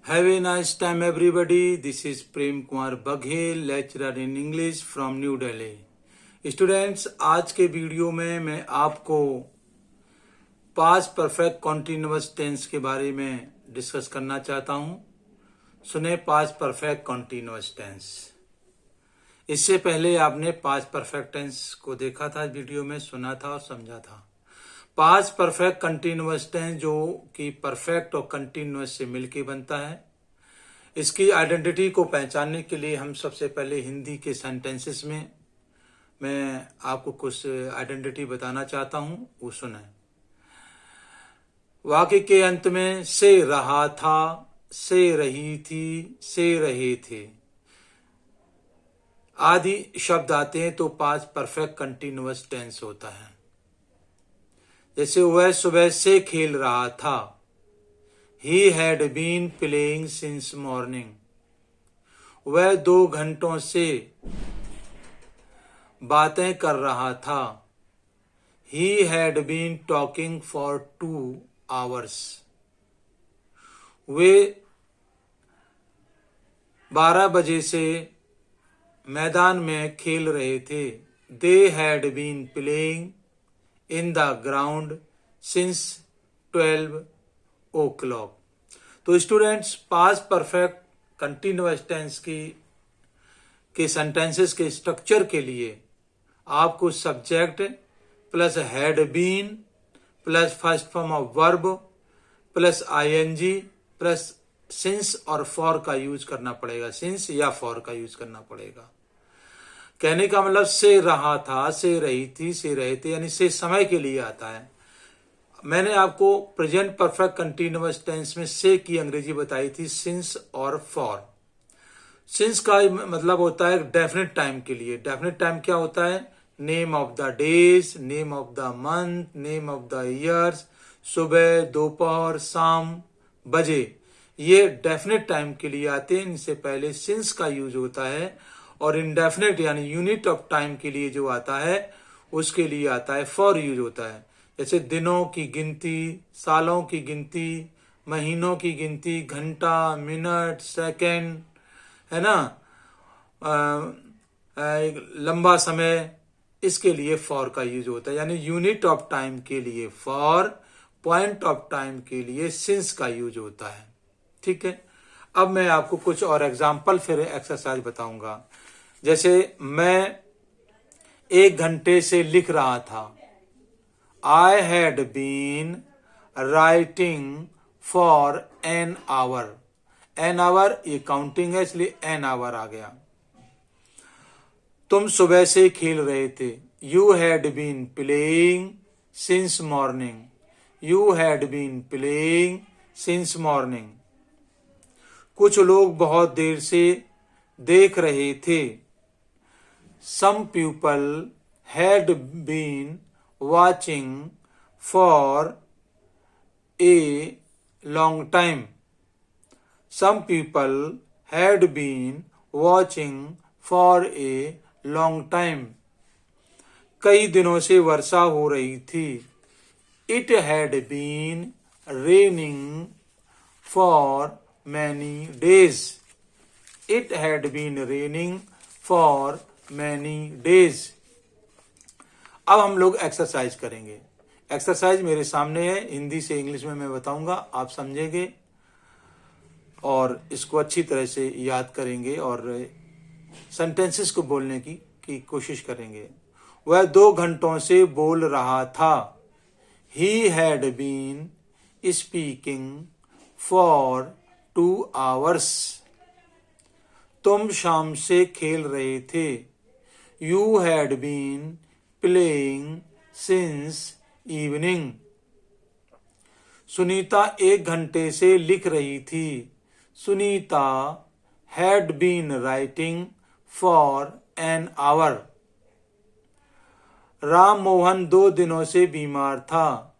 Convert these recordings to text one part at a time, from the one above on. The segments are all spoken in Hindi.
Have a nice time everybody. This is Prem Kumar Baghel, lecturer in English from New Delhi. Students, आज के वीडियो में मैं आपको पास्ट परफेक्ट कॉन्टिन्यूअस टेंस के बारे में डिस्कस करना चाहता हूं। सुने पास्ट परफेक्ट कॉन्टिन्यूअस टेंस। इससे पहले आपने पास्ट परफेक्ट टेंस को देखा था, वीडियो में सुना था और समझा था। पास्ट परफेक्ट कंटिन्यूअस टेंस जो कि परफेक्ट और कंटिन्यूअस से मिलके बनता है। इसकी आइडेंटिटी को पहचानने के लिए हम सबसे पहले हिंदी के सेंटेंसेस में मैं आपको कुछ आइडेंटिटी बताना चाहता हूं, वो सुने। वाक्य के अंत में से रहा था, से रही थी, से रहे थे आदि शब्द आते हैं तो पास्ट परफेक्ट कंटिन्यूअस टेंस होता है। जैसे वह सुबह से खेल रहा था, he had been playing since morning। वह 2 घंटों से बातें कर रहा था, he had been talking for 2 hours। वे 12 बजे से मैदान में खेल रहे थे, they had been playing in the ground since 12 o'clock। तो students, past perfect continuous tense के सेंटेंसेस के स्ट्रक्चर के लिए आपको subject plus had been plus first form of verb plus ING plus since और फॉर का यूज करना पड़ेगा। सिंस या फॉर का यूज करना पड़ेगा। कहने का मतलब से रहा था, से रही थी, से रहे थे, यानी से समय के लिए आता है। मैंने आपको प्रेजेंट परफेक्ट कंटिन्यूअस टेंस में से की अंग्रेजी बताई थी सिंस और फॉर। सिंस का मतलब होता है डेफिनेट टाइम के लिए। डेफिनेट टाइम क्या होता है? Name of the days, name of the month, name of the years, सुबह, दोपहर, शाम, बजे, ये डेफिनेट टाइम के लिए आते हैं। इनसे पहले सिंस का यूज होता है। और इनडेफिनेट यानी यूनिट ऑफ टाइम के लिए जो आता है उसके लिए आता है फॉर यूज होता है। जैसे दिनों की गिनती, सालों की गिनती, महीनों की गिनती, घंटा, मिनट, सेकंड, है ना, लंबा समय, इसके लिए फॉर का यूज होता है। यानी यूनिट ऑफ टाइम के लिए फॉर, पॉइंट ऑफ टाइम के लिए सिंस का यूज होता है। ठीक है। अब मैं आपको कुछ और एग्जाम्पल फिर एक्सरसाइज बताऊंगा। जैसे मैं 1 घंटे से लिख रहा था, I had been writing for an hour। an hour ये काउंटिंग है, इसलिए an hour आ गया। तुम सुबह से खेल रहे थे, You had been playing since morning। You had been playing since morning। कुछ लोग बहुत देर से देख रहे थे, Some people had been watching for a long time। Some people had been watching for a long time। कई दिनों से वर्षा हो रही थी, It had been raining for many days। It had been raining for many days। अब हम लोग एक्सरसाइज करेंगे। एक्सरसाइज मेरे सामने है, हिंदी से इंग्लिश में मैं बताऊंगा, आप समझेंगे और इसको अच्छी तरह से याद करेंगे और सेंटेंसेस को बोलने की कोशिश करेंगे। वह 2 घंटों से बोल रहा था, He had been speaking for 2 hours। तुम शाम से खेल रहे थे, You had been playing since evening। Sunita 1 घंटे से लिख रही थी, Sunita had been writing for an hour। Ram Mohan 2 दिनों से बीमार था,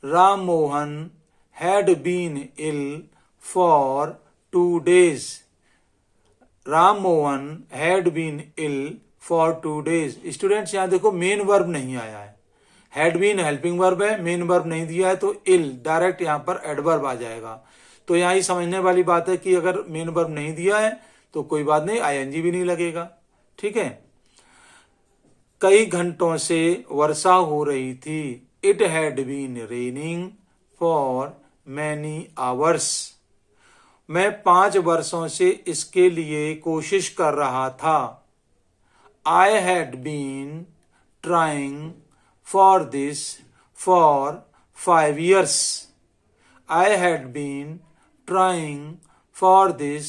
Ram Mohan had been ill for 2 days। Ram Mohan had been ill for 2 days। Students, यहां देखो मेन वर्ब नहीं आया है। हैड बीन हेल्पिंग वर्ब है, मेन वर्ब नहीं दिया है, तो इल डायरेक्ट यहां पर एडवर्ब आ जाएगा। तो यहाँ ही समझने वाली बात है कि अगर मेन वर्ब नहीं दिया है तो कोई बात नहीं, आईएनजी भी नहीं लगेगा। ठीक है। कई घंटों से वर्षा हो रही थी। It had been raining for many hours. मैं 5 वर्षों से इसके लिए कोशिश कर रहा था। I had been trying for this for 5 years. I had been trying for this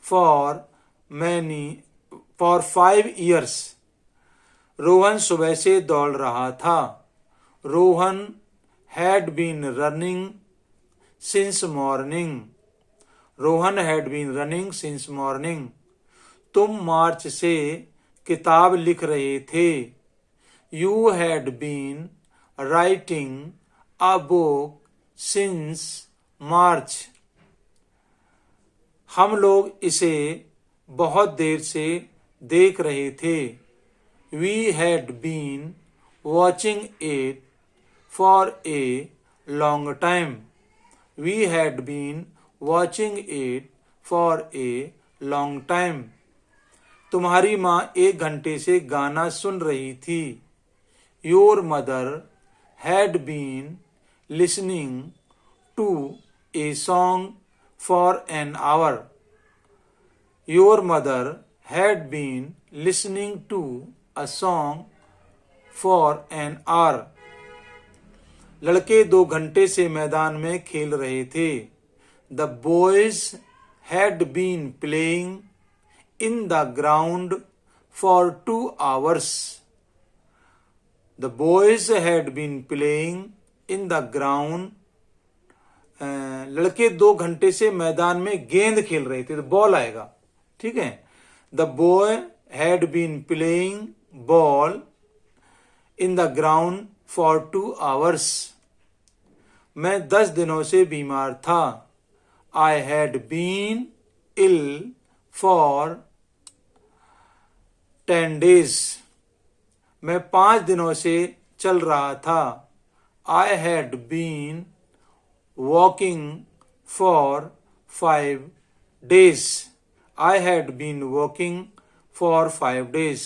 for 5 years. Rohan सुबह से दौड़ रहा था। Rohan had been running since morning. Rohan had been running since morning. तुम मार्च से किताब लिख रहे थे। You had been writing a book since March. हम लोग इसे बहुत देर से देख रहे थे। We had been watching it for a long time. We had been watching it for a long time. तुम्हारी माँ 1 घंटे से गाना सुन रही थी। Your mother had been listening to a song for an hour. Your mother had been listening to a song for an hour. लड़के 2 घंटे से मैदान में खेल रहे थे। The boys had been playing in the ground for 2 hours. The boys had been playing in the ground. लड़के 2 घंटे से मैदान में गेंद खेल रहे थे, तो बॉल आएगा। ठीक है। The boy had been playing ball in the ground for 2 hours. मैं 10 दिनों से बीमार था। I had been ill for 10 days. मैं 5 दिनों से चल रहा था। I had been walking for 5 days. I had been walking for 5 days.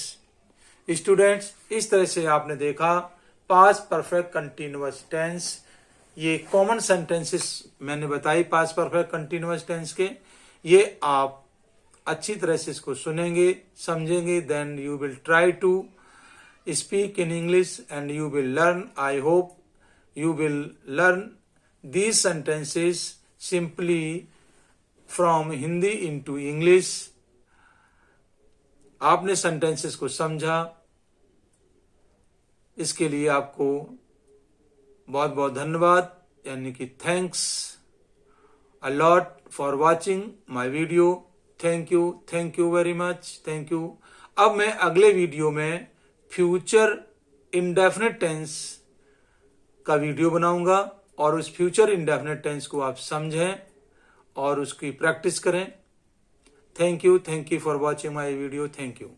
Students, इस तरह से आपने देखा पास्ट परफेक्ट कंटिन्यूअस टेंस। ये कॉमन सेंटेंसेस मैंने बताई पास्ट परफेक्ट कंटिन्यूअस टेंस के। ये आप अच्छी तरह से इसको सुनेंगे, समझेंगे, then you will try to speak in English and you will learn. I hope you will learn these sentences simply from Hindi into English. आपने sentences को समझा, इसके लिए आपको बहुत बहुत धन्यवाद, यानी कि thanks a lot for watching my video. Thank you very much. Thank you. अब मैं अगले वीडियो में फ्यूचर इंडेफिनिट टेंस का वीडियो बनाऊंगा और उस फ्यूचर इंडेफिनिट टेंस को आप समझें और उसकी प्रैक्टिस करें। Thank you for watching my video. Thank you.